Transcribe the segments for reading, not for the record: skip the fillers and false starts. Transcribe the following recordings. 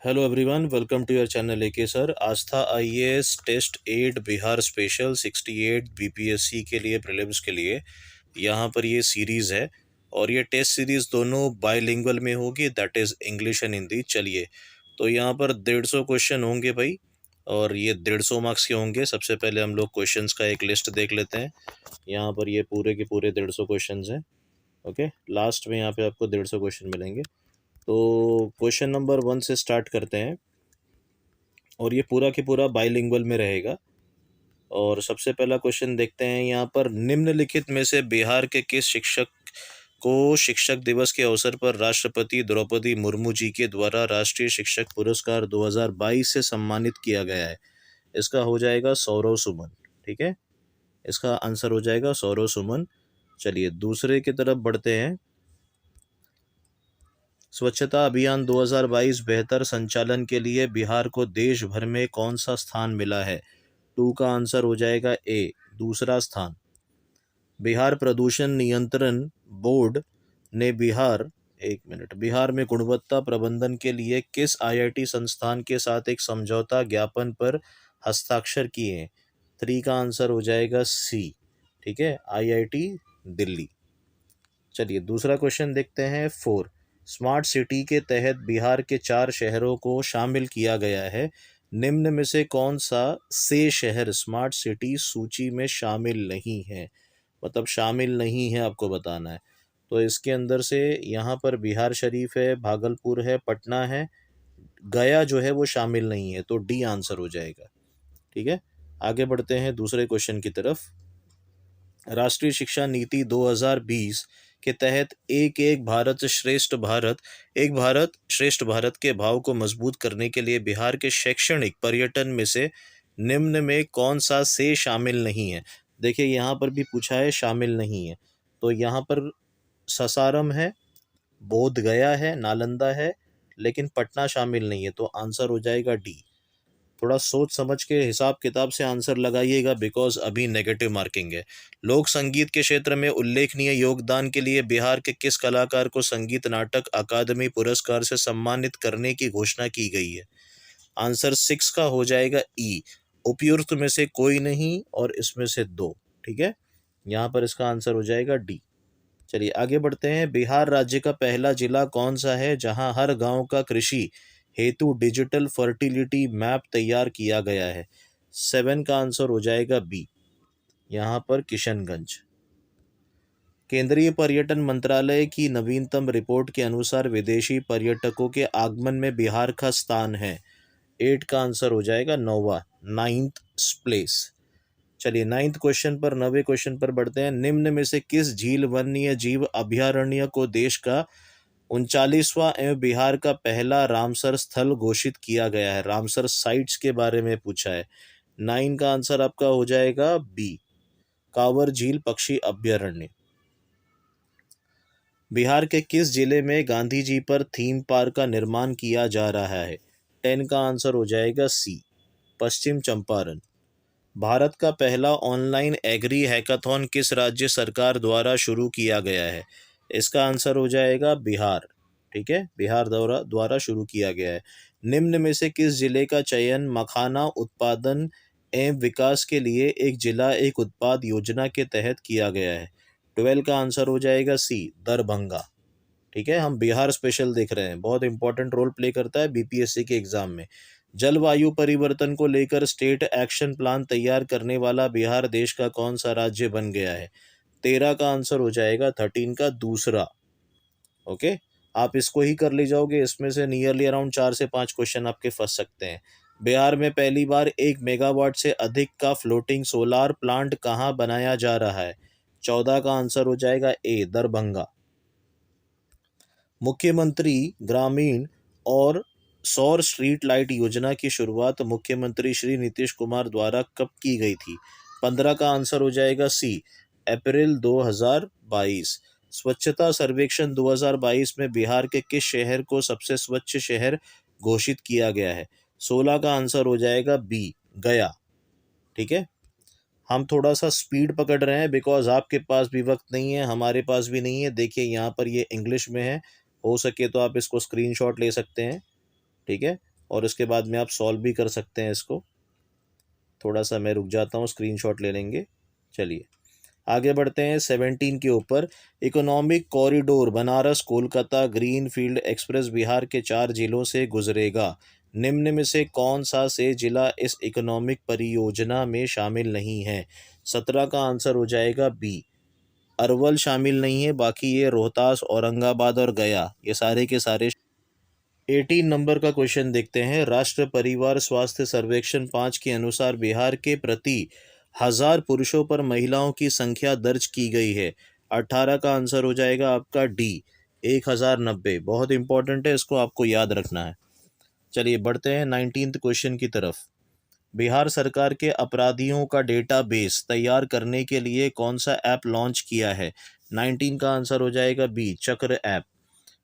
Hello everyone, welcome to your channel AK sir. Aastha IAS test 8 Bihar special 68 BPSC के लिए prelims के लिए यहाँ पर ये सीरीज़ है और ये टेस्ट सीरीज़ दोनों बाइलिंगुअल में होगी, that is English and Hindi. चलिए, तो यहाँ पर 150 क्वेश्चन होंगे भाई, और ये 150 मार्क्स के होंगे। सबसे पहले हम लोग क्वेश्चंस का एक लिस्ट देख लेते हैं। यहाँ पर ये पूरे के पूरे 150 क्वेश्चन हैं। ओके, लास्ट में यहाँ पे आपको 150 क्वेश्चन मिलेंगे। तो क्वेश्चन नंबर 1 से स्टार्ट करते हैं और ये पूरा के पूरा बाइलिंगुअल में रहेगा। और सबसे पहला क्वेश्चन देखते हैं यहाँ पर, निम्नलिखित में से बिहार के किस शिक्षक को शिक्षक दिवस के अवसर पर राष्ट्रपति द्रौपदी मुर्मू जी के द्वारा राष्ट्रीय शिक्षक पुरस्कार 2022 से सम्मानित किया गया है? इसका हो जाएगा सौरव सुमन। ठीक है, इसका आंसर हो जाएगा सौरव सुमन। चलिए दूसरे की तरफ बढ़ते हैं। स्वच्छता अभियान 2022 बेहतर संचालन के लिए बिहार को देश भर में कौन सा स्थान मिला है? 2 का आंसर हो जाएगा ए, दूसरा स्थान। बिहार प्रदूषण नियंत्रण बोर्ड ने बिहार में गुणवत्ता प्रबंधन के लिए किस आईआईटी संस्थान के साथ एक समझौता ज्ञापन पर हस्ताक्षर किए हैं? 3 का आंसर हो जाएगा सी। ठीक है, आईआईटी दिल्ली। चलिए दूसरा क्वेश्चन देखते हैं। 4, स्मार्ट सिटी के तहत बिहार के 4 शहरों को शामिल किया गया है। निम्न में से कौन सा से शहर स्मार्ट सिटी सूची में शामिल नहीं है? मतलब शामिल नहीं है, आपको बताना है। तो इसके अंदर से यहाँ पर बिहार शरीफ है, भागलपुर है, पटना है, गया जो है वो शामिल नहीं है, तो डी आंसर हो जाएगा। ठीक है, आगे बढ़ते हैं दूसरे क्वेश्चन की तरफ। राष्ट्रीय शिक्षा नीति 2020 के तहत एक भारत श्रेष्ठ भारत के भाव को मजबूत करने के लिए बिहार के शैक्षणिक पर्यटन में से निम्न में कौन सा से शामिल नहीं है? देखिए यहाँ पर भी पूछा है, शामिल नहीं है। तो यहाँ पर ससारम है, बोध गया है, नालंदा है, लेकिन पटना शामिल नहीं है, तो आंसर हो जाएगा डी। थोड़ा सोच समझ के हिसाब किताब से आंसर लगाइएगा, बिकॉज अभी नेगेटिव मार्किंग है। लोक संगीत के क्षेत्र में उल्लेखनीय योगदान के लिए बिहार के किस कलाकार को संगीत नाटक अकादमी पुरस्कार से सम्मानित करने की घोषणा की गई है? आंसर 6 का हो जाएगा ई, उपयुक्त में से कोई नहीं और इसमें से 2। ठीक है, यहाँ पर इसका आंसर हो जाएगा डी। चलिए आगे बढ़ते हैं। बिहार राज्य का पहला जिला कौन सा है जहां हर गांव का कृषि हेतु डिजिटल फर्टिलिटी मैप तैयार किया गया है? 7 का आंसर हो जाएगा बी, यहाँ पर किशनगंज। केंद्रीय पर्यटन मंत्रालय की नवीनतम रिपोर्ट के अनुसार विदेशी पर्यटकों के आगमन में बिहार का स्थान है। 8 का आंसर हो जाएगा नौवा, 9th प्लेस। चलिए 9वें क्वेश्चन पर बढ़ते हैं। निम्न में से किस झील वन्य जीव अभयारण्य को देश का 39वां एवं बिहार का पहला रामसर स्थल घोषित किया गया है? रामसर साइट्स के बारे में पूछा है। 9 का आंसर आपका हो जाएगा बी, कांवर झील पक्षी अभयारण्य। बिहार के किस जिले में गांधी जी पर थीम पार्क का निर्माण किया जा रहा है? 10 का आंसर हो जाएगा सी, पश्चिम चंपारण। भारत का पहला ऑनलाइन एग्री हैकाथॉन किस राज्य सरकार द्वारा शुरू किया गया है? इसका आंसर हो जाएगा बिहार। ठीक है, बिहार द्वारा शुरू किया गया है। निम्न में से किस जिले का चयन मखाना उत्पादन एवं विकास के लिए एक जिला एक उत्पाद योजना के तहत किया गया है? 12 का आंसर हो जाएगा सी, दरभंगा। ठीक है, हम बिहार स्पेशल देख रहे हैं, बहुत इंपॉर्टेंट रोल प्ले करता है बीपीएससी के एग्जाम में। जलवायु परिवर्तन को लेकर स्टेट एक्शन प्लान तैयार करने वाला बिहार देश का कौन सा राज्य बन गया है? 13 का आंसर हो जाएगा 13 का दूसरा। ओके, आप इसको ही कर ले जाओगे, इसमें से नियरली अराउंड 4 से 5 क्वेश्चन आपके फंस सकते हैं। बिहार में पहली बार 1 मेगावाट से अधिक का फ्लोटिंग सोलार प्लांट कहाँ बनाया जा रहा है? 14 का आंसर हो जाएगा ए, दरभंगा। मुख्यमंत्री ग्रामीण और सौर स्ट्रीट लाइट योजना की शुरुआत मुख्यमंत्री श्री नीतीश कुमार द्वारा कब की गई थी? 15 का आंसर हो जाएगा सी, अप्रैल 2022। स्वच्छता सर्वेक्षण 2022 में बिहार के किस शहर को सबसे स्वच्छ शहर घोषित किया गया है? 16 का आंसर हो जाएगा बी, गया। ठीक है, हम थोड़ा सा स्पीड पकड़ रहे हैं बिकॉज आपके पास भी वक्त नहीं है, हमारे पास भी नहीं है। देखिए यहाँ पर ये इंग्लिश में है, हो सके तो आप इसको स्क्रीनशॉट ले सकते हैं। ठीक है, और उसके बाद में आप सॉल्व भी कर सकते हैं इसको। थोड़ा सा मैं रुक जाता हूँ, स्क्रीनशॉट ले लेंगे। चलिए आगे बढ़ते हैं 17 के ऊपर। Economic corridor Banaras Kolkata green field express Bihar के 4 जिलों से गुजरेगा। निम्न में से कौन सा से जिला इस इकोनॉमिक परियोजना में शामिल नहीं है? 17 का आंसर हो जाएगा बी, अरवल शामिल नहीं है। बाकी ये रोहतास, औरंगाबाद और गया, ये सारे के सारे। 18 नंबर का क्वेश्चन देखते हैं। राष्ट्र परिवार स्वास्थ्य सर्वेक्षण 5 के अनुसार बिहार के प्रति 1000 पुरुषों पर महिलाओं की संख्या दर्ज की गई है। 18 का आंसर हो जाएगा आपका डी, 1090। बहुत इंपॉर्टेंट है, इसको आपको याद रखना है। चलिए बढ़ते हैं 19th क्वेश्चन की तरफ। बिहार सरकार के अपराधियों का डेटाबेस तैयार करने के लिए कौन सा ऐप लॉन्च किया है? 19 का आंसर हो जाएगा बी, चक्र ऐप।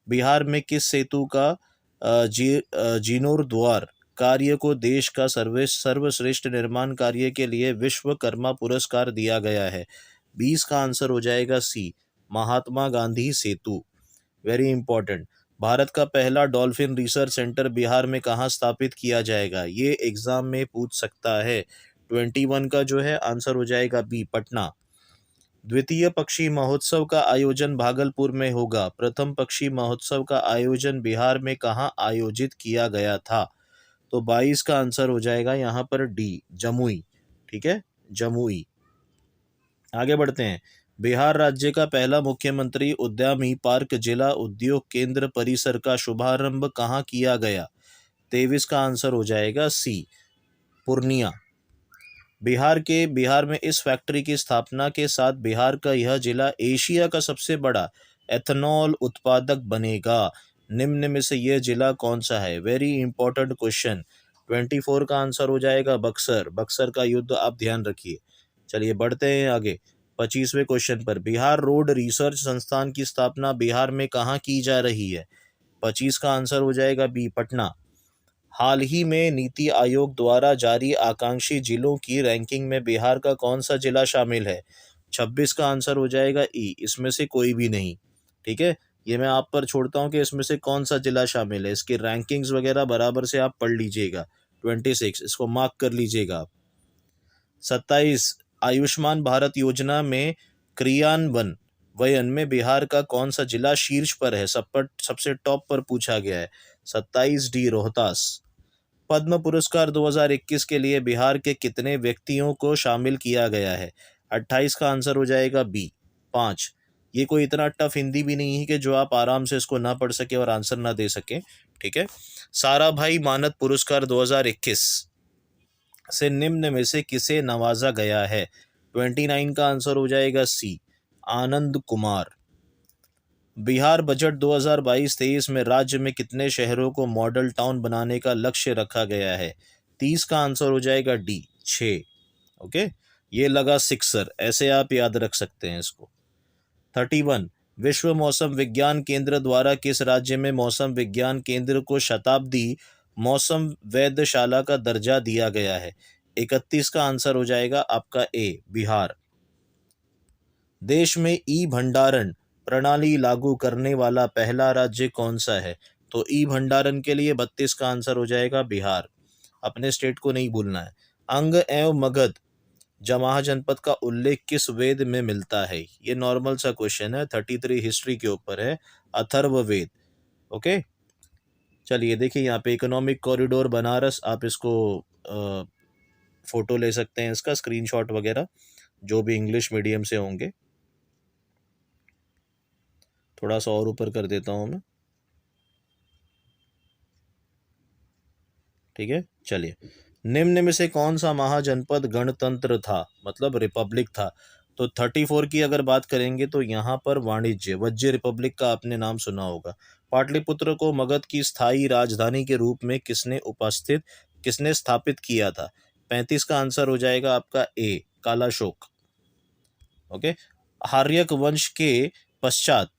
बिहार में किस सेतु का जीर्णोद्धार कार्य को देश का सर्वश्रेष्ठ निर्माण कार्य के लिए विश्वकर्मा पुरस्कार दिया गया है? 20 का आंसर हो जाएगा C, Mahatma Gandhi Setu. Very important. Bharat का पहला डॉल्फिन रिसर्च सेंटर बिहार में कहाँ स्थापित किया जाएगा? ये एग्जाम में पूछ सकता है। 21 का जो है आंसर हो जाएगा बी, पटना। द्वितीय पक्षी महोत्सव का आयोजन भागलपुर में होगा। प्रथम पक्षी महोत्सव का आयोजन बिहार में कहाँ आयोजित किया गया था? तो 22 का आंसर हो जाएगा यहाँ पर डी, जमुई। ठीक है, जमुई। आगे बढ़ते हैं। बिहार राज्य का पहला मुख्यमंत्री उद्यमी पार्क जिला उद्योग केंद्र परिसर का शुभारंभ कहाँ किया गया? 23 का आंसर हो जाएगा सी, पूर्णिया। बिहार में इस फैक्ट्री की स्थापना के साथ बिहार का यह जिला एशिया का सबसे बड़ा एथेनॉल उत्पादक बनेगा। निम्न में से यह जिला कौन सा है? Very important question. 24 का आंसर हो जाएगा बक्सर। बक्सर का युद्ध आप ध्यान रखिए। चलिए बढ़ते हैं आगे 25वें क्वेश्चन पर। बिहार रोड रिसर्च संस्थान की स्थापना बिहार में कहाँ की जा रही है? 25 का आंसर हो जाएगा बी, पटना। हाल ही में नीति आयोग द्वारा जारी आकांक्षी जिलों की रैंकिंग में बिहार का कौन सा जिला शामिल है? 26 का आंसर हो जाएगा ई, इसमें से कोई भी नहीं। ठीक है, ये मैं आप पर छोड़ता हूँ कि इसमें से कौन सा जिला शामिल है। इसकी रैंकिंग्स वगैरह बराबर से आप पढ़ लीजिएगा। 26 इसको मार्क कर लीजिएगा आप। 27 आयुष्मान भारत योजना में क्रियान्वयन वयन में बिहार का कौन सा जिला शीर्ष पर है? सबसे टॉप पर पूछा गया है। 27 डी, रोहतास। पद्म पुरस्कार 2021 के लिए बिहार के कितने व्यक्तियों को शामिल किया गया है? 28 का आंसर हो जाएगा बी, 5। ये कोई इतना टफ हिंदी भी नहीं है कि जो आप आराम से इसको ना पढ़ सके और आंसर ना दे सके। ठीक है। साराभाई मानद पुरस्कार 2021 से निम्न में से किसे नवाजा गया है? 29 का आंसर हो जाएगा सी, आनंद कुमार। बिहार बजट 2022-23 में राज्य में कितने शहरों को मॉडल टाउन बनाने का लक्ष्य रखा गया है? 30 का आंसर हो जाएगा डी, 6। ओके, ये लगा सिक्सर, ऐसे आप याद रख सकते हैं इसको। 31 विश्व मौसम विज्ञान केंद्र द्वारा किस राज्य में मौसम विज्ञान केंद्र को शताब्दी मौसम वेधशाला का दर्जा दिया गया है? 31 का आंसर हो जाएगा आपका ए, बिहार। देश में ई भंडारण प्रणाली लागू करने वाला पहला राज्य कौन सा है? तो ई भंडारण के लिए 32 का आंसर हो जाएगा बिहार। अपने स्टेट को नहीं भूलना है। अंग एवं मगध जमाह जनपद का उल्लेख किस वेद में मिलता है? ये नॉर्मल सा क्वेश्चन है, 33 हिस्ट्री के ऊपर है, अथर्ववेद। ओके, चलिए देखिए यहाँ पे इकोनॉमिक कॉरिडोर बनारस, आप इसको फोटो ले सकते हैं, इसका स्क्रीनशॉट वगैरह, जो भी इंग्लिश मीडियम से होंगे। थोड़ा सा और ऊपर कर देता हूँ मैं। ठीक है, चलिए। निम्न में से कौन सा महाजनपद गणतंत्र था, मतलब रिपब्लिक था? तो 34 की अगर बात करेंगे तो यहाँ पर वाणिज्य वज्य रिपब्लिक का आपने नाम सुना होगा। पाटलिपुत्र को मगध की स्थायी राजधानी के रूप में किसने स्थापित किया था? 35 का आंसर हो जाएगा आपका ए, कालाशोक। ओके, हार्यक वंश के पश्चात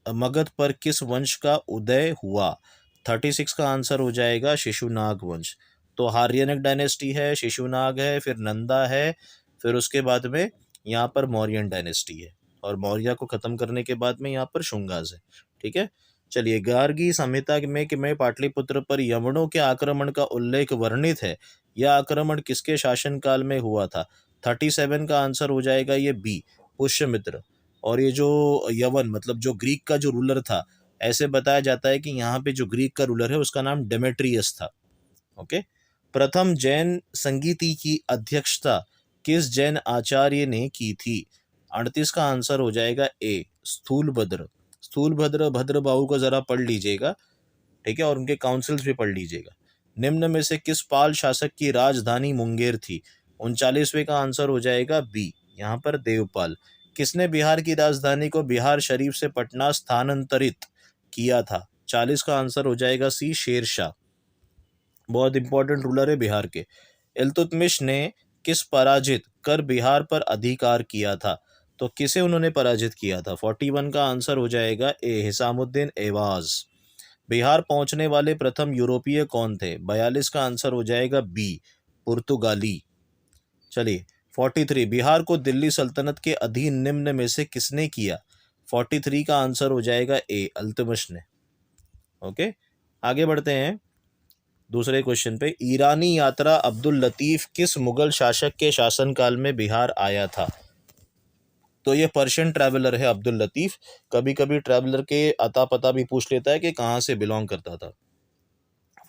मगध पर किस वंश का उदय हुआ? 36 का आंसर हो जाएगा शिशुनाग वंश। तो हार्यनिक डायनेस्टी है, शिशुनाग है, फिर नंदा है, फिर उसके बाद में यहाँ पर मौर्यन डायनेस्टी है, और मौर्य को खत्म करने के बाद में यहाँ पर शुंगाज है। ठीक है, चलिए, गार्गी संहिता में पाटलिपुत्र पर यवनों के आक्रमण का उल्लेख वर्णित है। यह आक्रमण किसके शासनकाल में हुआ था? 37 का आंसर हो जाएगा ये बी, पुष्यमित्र। और ये जो यवन मतलब जो ग्रीक का जो रूलर था, ऐसे बताया जाता है कि यहाँ पे जो ग्रीक का रूलर है उसका नाम डेमेट्रियस था। ओके। प्रथम जैन संगीति की अध्यक्षता किस जैन आचार्य ने की थी? 38 का आंसर हो जाएगा ए, स्थूलभद्र। स्थूलभद्र भद्रबाहु को जरा पढ़ लीजिएगा, ठीक है, और उनके काउंसिल्स भी पढ़ लीजिएगा। निम्न में से किस पाल शासक की राजधानी मुंगेर थी? 39वें का आंसर हो जाएगा बी, यहाँ पर देवपाल। किसने बिहार की राजधानी को बिहार शरीफ से पटना स्थानांतरित किया था? 40 का आंसर हो जाएगा सी, शेरशाह। बहुत इंपॉर्टेंट रूलर है बिहार के। इल्तुतमिश ने किस पराजित कर बिहार पर अधिकार किया था? तो किसे उन्होंने पराजित किया था? 41 का आंसर हो जाएगा ए, हिसामुद्दीन ऐवाज। बिहार पहुंचने वाले प्रथम यूरोपीय कौन थे? 42 का आंसर हो जाएगा बी, पुर्तगाली। चलिए, 43 बिहार को दिल्ली सल्तनत के अधीन निम्न में से किसने किया? 43 का आंसर हो जाएगा ए, अल्तमिश ने। ओके, आगे बढ़ते हैं दूसरे क्वेश्चन पे। ईरानी यात्रा अब्दुल लतीफ किस मुगल शासक के शासनकाल में बिहार आया था? तो ये पर्शियन ट्रैवलर है अब्दुल लतीफ। कभी कभी ट्रैवलर के अता पता भी पूछ लेता है कि कहाँ से बिलोंग करता था।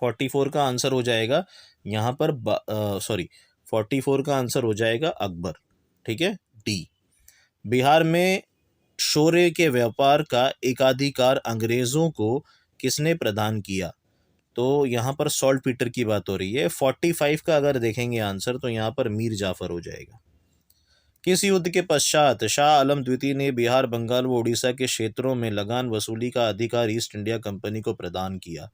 44 का आंसर हो जाएगा यहाँ पर 44 का आंसर हो जाएगा अकबर, ठीक है, डी। बिहार में शोरे के व्यापार का एकाधिकार अंग्रेजों को किसने प्रदान किया? तो यहाँ पर सॉल्ट पीटर की बात हो रही है। 45 का अगर देखेंगे आंसर तो यहाँ पर मीर जाफर हो जाएगा। किस युद्ध के पश्चात शाह आलम द्वितीय ने बिहार, बंगाल व उड़ीसा के क्षेत्रों में लगान वसूली का अधिकार ईस्ट इंडिया कंपनी को प्रदान किया?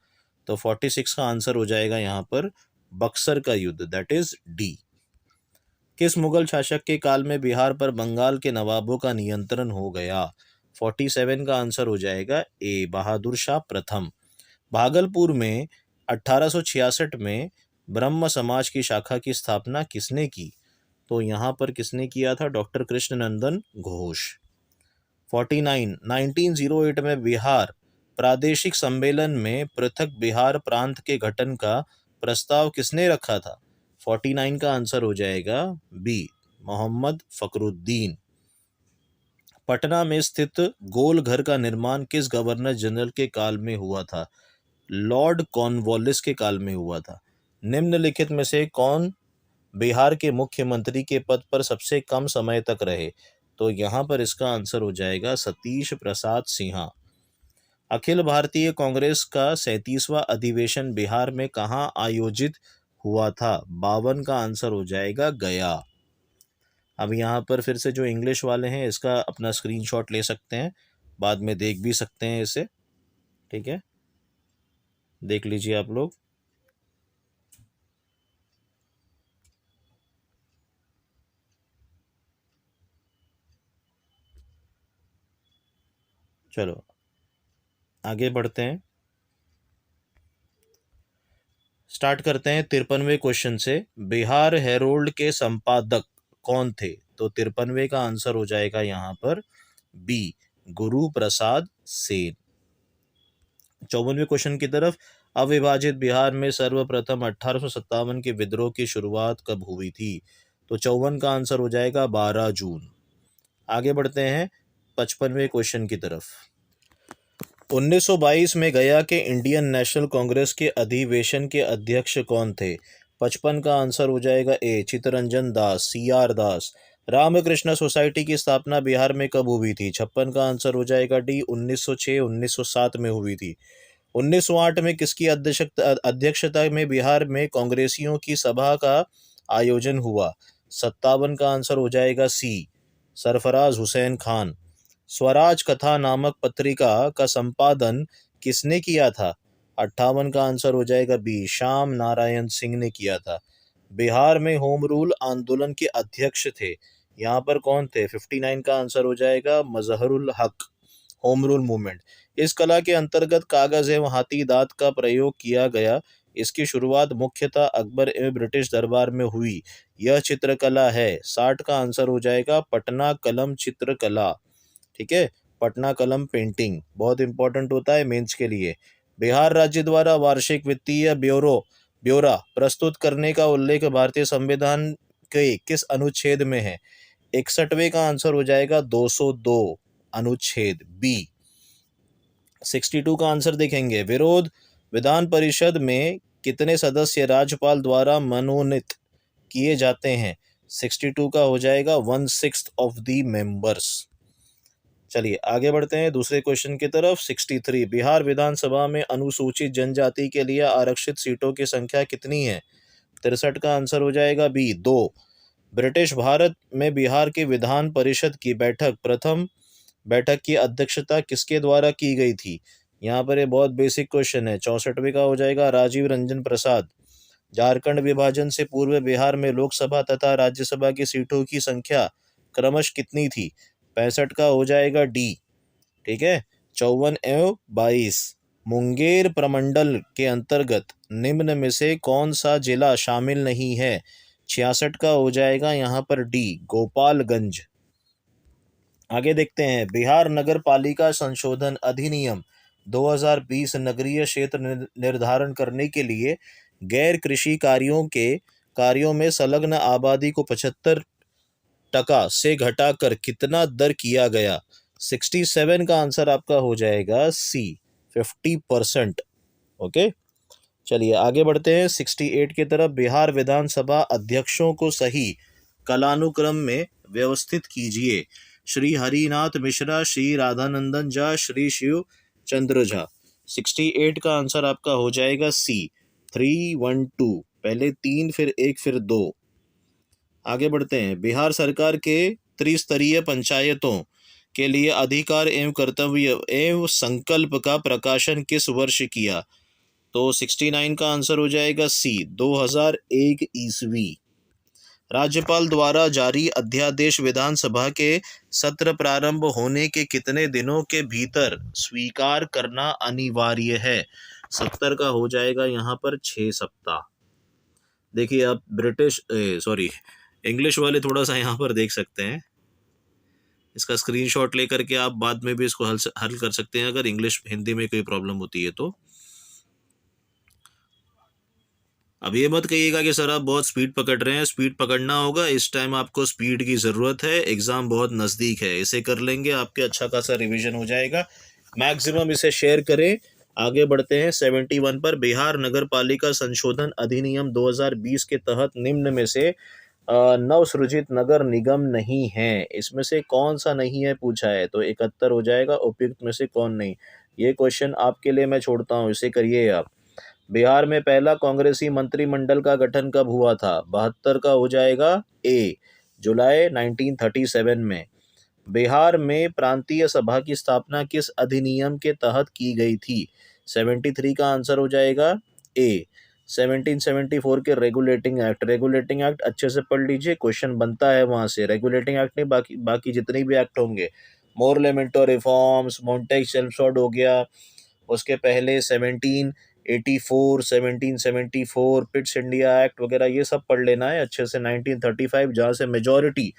तो 46 का आंसर हो जाएगा यहाँ पर बक्सर का युद्ध, दैट इज डी। किस मुगल शासक के काल में बिहार पर बंगाल के नवाबों का नियंत्रण हो गया? 47 का आंसर हो जाएगा ए, बहादुर शाह प्रथम। भागलपुर में 1866 में ब्रह्म समाज की शाखा की स्थापना किसने की? तो यहाँ पर किसने किया था? डॉक्टर कृष्णनंदन घोष। 49 1908 में बिहार प्रादेशिक सम्मेलन में पृथक बिहार प्रांत के गठन का प्रस्ताव किसने रखा था? 49 का आंसर हो जाएगा बी, मोहम्मद फखरुद्दीन। पटना में स्थित गोल घर का निर्माण किस गवर्नर जनरल के काल में हुआ था? लॉर्ड कॉर्नवालिस के काल में हुआ था। निम्नलिखित में से कौन बिहार के मुख्यमंत्री के पद पर सबसे कम समय तक रहे? तो यहाँ पर इसका आंसर हो जाएगा सतीश प्रसाद सिन्हा। अखिल भारतीय कांग्रेस का 37वां अधिवेशन बिहार में कहाँ आयोजित हुआ था? 52 का आंसर हो जाएगा गया। अब यहाँ पर फिर से जो इंग्लिश वाले हैं इसका अपना स्क्रीनशॉट ले सकते हैं, बाद में देख भी सकते हैं इसे, ठीक है, देख लीजिए आप लोग। चलो आगे बढ़ते हैं, स्टार्ट करते हैं 53वें क्वेश्चन से। बिहार हेरोल्ड के संपादक कौन थे? तो 53वें का आंसर हो जाएगा यहाँ पर बी, गुरु प्रसाद सेन। 54वें क्वेश्चन की तरफ। अविभाजित बिहार में सर्वप्रथम 1857 के विद्रोह की शुरुआत कब हुई थी? तो 54 का आंसर हो जाएगा 12 जून। आगे बढ़ते हैं 55वें क्वेश्चन की तरफ। 1922 में गया के इंडियन नेशनल कांग्रेस के अधिवेशन के अध्यक्ष कौन थे? 55 का आंसर हो जाएगा ए, चित्तरंजन दास, CR दास। रामकृष्ण सोसाइटी की स्थापना बिहार में कब हुई थी? 56 का आंसर हो जाएगा डी, 1906-1907 में हुई थी। 1908 में किसकी अध्यक्षता में बिहार में कांग्रेसियों की सभा का आयोजन हुआ? 57 का आंसर हो जाएगा सी, सरफराज हुसैन खान। स्वराज कथा नामक पत्रिका का संपादन किसने किया था? 58 का आंसर हो जाएगा बी, श्याम नारायण सिंह ने किया था। बिहार में होम रूल आंदोलन के अध्यक्ष थे, यहाँ पर कौन थे? 59 का आंसर हो जाएगा मजहरुल हक। होम रूल मूवमेंट, इस कला के अंतर्गत कागज एवं हाथी दांत का प्रयोग किया गया। इसकी शुरुआत मुख्यतः अकबर एवं ब्रिटिश दरबार में हुई। यह चित्रकला है। 60 का आंसर हो जाएगा पटना कलम चित्रकला, ठीक है, पटना कलम पेंटिंग बहुत इंपॉर्टेंट होता है मेंस के लिए। बिहार राज्य द्वारा वार्षिक वित्तीय ब्यौरा प्रस्तुत करने का उल्लेख भारतीय संविधान के किस अनुच्छेद में है? 61वें का आंसर हो जाएगा 202 अनुच्छेद बी। 62 का आंसर देखेंगे, विरोध विधान परिषद में कितने सदस्य राज्यपाल द्वारा मनोनीत किए जाते हैं? 62 का हो जाएगा 1/6 ऑफ द मेंबर्स। चलिए आगे बढ़ते हैं दूसरे क्वेश्चन की तरफ। 63, बिहार विधानसभा में अनुसूचित जनजाति के लिए आरक्षित सीटों की संख्या कितनी है? 63 का आंसर हो जाएगा बी 2। ब्रिटिश भारत में बिहार की विधान परिषद की प्रथम बैठक की अध्यक्षता किसके द्वारा की गई थी? यहाँ पर ये बहुत बेसिक क्वेश्चन है। 64वें का हो जाएगा राजीव रंजन प्रसाद। झारखंड विभाजन से पूर्व बिहार में लोकसभा तथा राज्यसभा की सीटों की संख्या क्रमश कितनी थी? 65 का हो जाएगा डी। ठीक है, 54 एवं 22। मुंगेर प्रमंडल के अंतर्गत निम्न में से कौन सा जिला शामिल नहीं है? 66 का हो जाएगा यहाँ पर डी गोपालगंज। आगे देखते हैं, बिहार नगर पालिका संशोधन अधिनियम 2020 नगरीय क्षेत्र निर्धारण करने के लिए गैर कृषि कार्यों में संलग्न आबादी को 75% से घटाकर कितना दर किया गया? 67 का आंसर आपका हो जाएगा सी 50%। ओके, चलिए आगे बढ़ते हैं 68 की तरफ। बिहार विधानसभा अध्यक्षों को सही कालानुक्रम में व्यवस्थित कीजिए। श्री हरिनाथ मिश्रा, श्री राधानंदन झा, श्री शिव चंद्र झा। 68 का आंसर आपका हो जाएगा सी 312, पहले 3 फिर 1 फिर 2। आगे बढ़ते हैं, बिहार सरकार के त्रिस्तरीय पंचायतों के लिए अधिकार एवं कर्तव्य एवं संकल्प का प्रकाशन किस वर्ष किया? तो 69 का आंसर हो जाएगा सी 2001 ईस्वी। राज्यपाल द्वारा जारी अध्यादेश विधानसभा के सत्र प्रारंभ होने के कितने दिनों के भीतर स्वीकार करना अनिवार्य है? 70 का हो जाएगा यहाँ पर 6 सप्ताह। देखिए आप इंग्लिश वाले थोड़ा सा यहाँ पर देख सकते हैं, इसका स्क्रीनशॉट लेकर के आप बाद में भी इसको हल कर सकते हैं अगर इंग्लिश हिंदी में कोई प्रॉब्लम होती है तो। अब ये मत कहिएगा कि सर आप बहुत स्पीड पकड़ रहे हैं, स्पीड पकड़ना होगा, इस टाइम आपको स्पीड की ज़रूरत है, एग्ज़ाम बहुत नज़दीक है, इसे कर लेंगे आपके अच्छा खासा रिवीजन हो जाएगा। मैक्सिमम इसे शेयर करें। आगे बढ़ते हैं 71 पर। बिहार नगर पालिका संशोधन अधिनियम 2020 के तहत निम्न में से नवसृजित नगर निगम नहीं है, इसमें से कौन सा नहीं है पूछा है, तो 71 हो जाएगा उपयुक्त में से कौन नहीं। ये क्वेश्चन आपके लिए मैं छोड़ता हूँ, इसे करिए आप। बिहार में पहला कांग्रेसी मंत्रिमंडल का गठन कब हुआ था? 72 का हो जाएगा ए जुलाई 1937 में। बिहार में प्रांतीय सभा की स्थापना किस अधिनियम के तहत की गई थी? 73 का आंसर हो जाएगा ए 1774 के रेगुलेटिंग एक्ट अच्छे से पढ़ लीजिए, क्वेश्चन बनता है वहां से। रेगुलेटिंग एक्ट नहीं, बाकी जितने भी एक्ट होंगे, मोरलेमेंटो रिफॉर्म्स, मॉन्टेग चेम्सफोर्ड हो गया, उसके पहले 1784, 1774 पिट्स इंडिया एक्ट वगैरह, ये सब पढ़ लेना है अच्छे से। 1935 जहाँ से मेजॉरिटी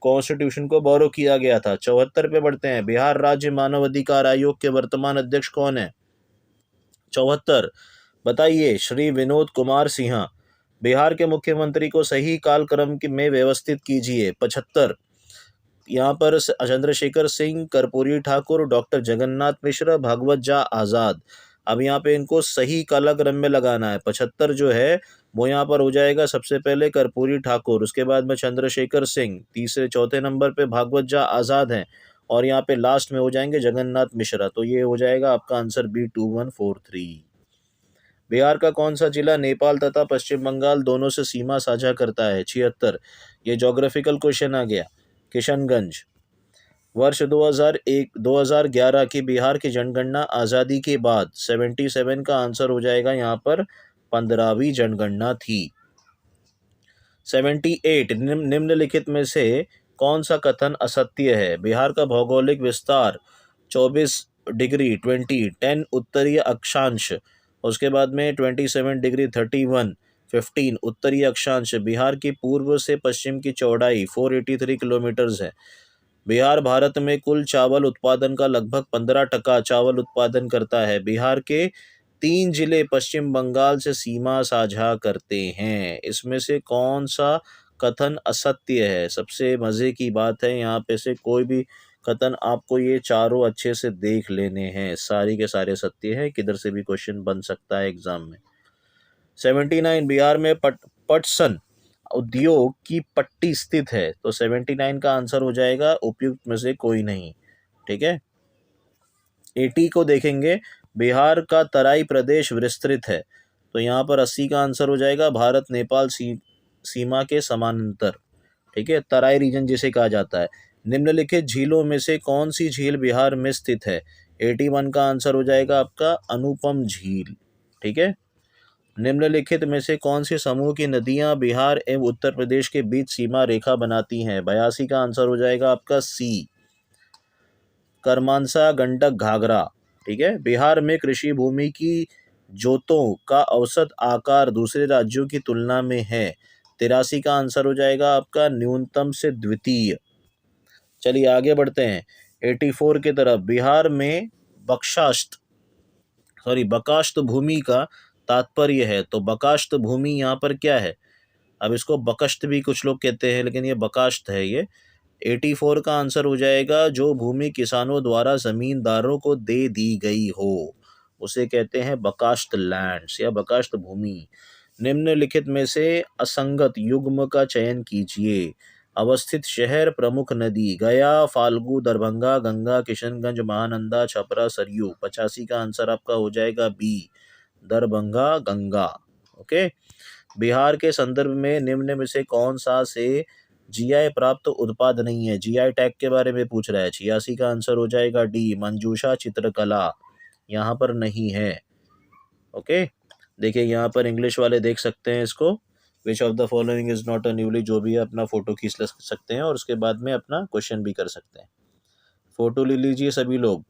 कॉन्स्टिट्यूशन को बोरो किया गया था। 74 पे बढ़ते हैं, बिहार राज्य मानव अधिकार आयोग के वर्तमान अध्यक्ष कौन है? 74 बताइए, श्री विनोद कुमार सिन्हा। बिहार के मुख्यमंत्री को सही कालक्रम में व्यवस्थित कीजिए। 75 यहाँ पर चंद्रशेखर सिंह, कर्पूरी ठाकुर, डॉक्टर जगन्नाथ मिश्र, भागवत झा, आज़ाद। अब यहाँ पे इनको सही कालक्रम में लगाना है। 75 जो है वो यहाँ पर हो जाएगा सबसे पहले कर्पूरी ठाकुर, उसके बाद में चंद्रशेखर सिंह, चौथे नंबर पे भागवत झा, आज़ाद हैं, और यहाँ पे लास्ट में हो जाएंगे जगन्नाथ मिश्रा। तो ये हो जाएगा आपका आंसर बी 2143। बिहार का कौन सा जिला नेपाल तथा पश्चिम बंगाल दोनों से सीमा साझा करता है? 76, ये ज्योग्राफिकल क्वेश्चन आ गया। किशनगंज। वर्ष 2011 की बिहार की जनगणना आज़ादी के बाद 77 का आंसर हो जाएगा यहाँ पर 15वीं जनगणना थी। 78 निम्नलिखित में से कौन सा कथन असत्य है? बिहार का भौगोलिक विस्तार 24 डिग्री 10 उत्तरीय अक्षांश, उसके बाद में 27 डिग्री 15 उत्तरीय अक्षांश, बिहार की पूर्व से पश्चिम की चौड़ाई 483 किलोमीटर्स है। बिहार भारत में कुल चावल उत्पादन का लगभग 15% चावल उत्पादन करता है। बिहार के 3 जिले पश्चिम बंगाल से सीमा साझा करते हैं। इसमें से कौन सा कथन असत्य है? सबसे मजे की बात है, यहाँ पे से कोई भी कथन आपको ये चारों अच्छे से देख लेने हैं, सारी के सारे सत्य हैं, किधर से भी क्वेश्चन बन सकता है एग्जाम में। 79 बिहार में पटसन उद्योग की पट्टी स्थित है, तो 79 का आंसर हो जाएगा उपयुक्त में से कोई नहीं। ठीक है। 80 को देखेंगे, बिहार का तराई प्रदेश विस्तृत है, तो यहाँ पर 80 का आंसर हो जाएगा भारत नेपाल सीमा के समानांतर। ठीक है, तराई रीजन जिसे कहा जाता है। निम्नलिखित झीलों में से कौन सी झील बिहार में स्थित है? 81 का आंसर हो जाएगा आपका अनुपम झील। ठीक है। निम्नलिखित में से कौन सी समूह की नदियां बिहार एवं उत्तर प्रदेश के बीच सीमा रेखा बनाती हैं? 82 का आंसर हो जाएगा आपका सी, करमानसा, गंडक, घाघरा। ठीक है। बिहार में कृषि भूमि की जोतों का औसत आकार दूसरे राज्यों की तुलना में है। 83 का आंसर हो जाएगा आपका न्यूनतम से द्वितीय। चलिए आगे बढ़ते हैं 84 की तरफ। बिहार में बकाष्ठ भूमि का तात्पर्य है, तो बकाष्ठ भूमि यहाँ पर क्या है? अब इसको बकष्ट भी कुछ लोग कहते हैं, लेकिन ये बकाष्ठ है ये। 84 का आंसर हो जाएगा जो भूमि किसानों द्वारा जमींदारों को दे दी गई हो, उसे कहते हैं बकाष्ठ लैंड्स या बकाष्ठ भूमि। निम्नलिखित में से असंगत युग्म का चयन कीजिए। अवस्थित शहर, प्रमुख नदी, गया, फाल्गु, दरभंगा, गंगा, किशनगंज, महानंदा, छपरा, सरयू। 85 का आंसर आपका हो जाएगा बी, दरभंगा, गंगा। ओके। बिहार के संदर्भ में निम्न में से कौन सा से जीआई प्राप्त उत्पाद नहीं है? जीआई टैग के बारे में पूछ रहा है। 86 का आंसर हो जाएगा डी, मंजूषा चित्रकला, यहाँ पर नहीं है। ओके। देखिए यहाँ पर इंग्लिश वाले देख सकते हैं इसको, which of the following is not a newly, जो भी है अपना फोटो खींच सकते हैं और उसके बाद में अपना क्वेश्चन भी कर सकते हैं। फोटो ले लीजिए सभी लोग।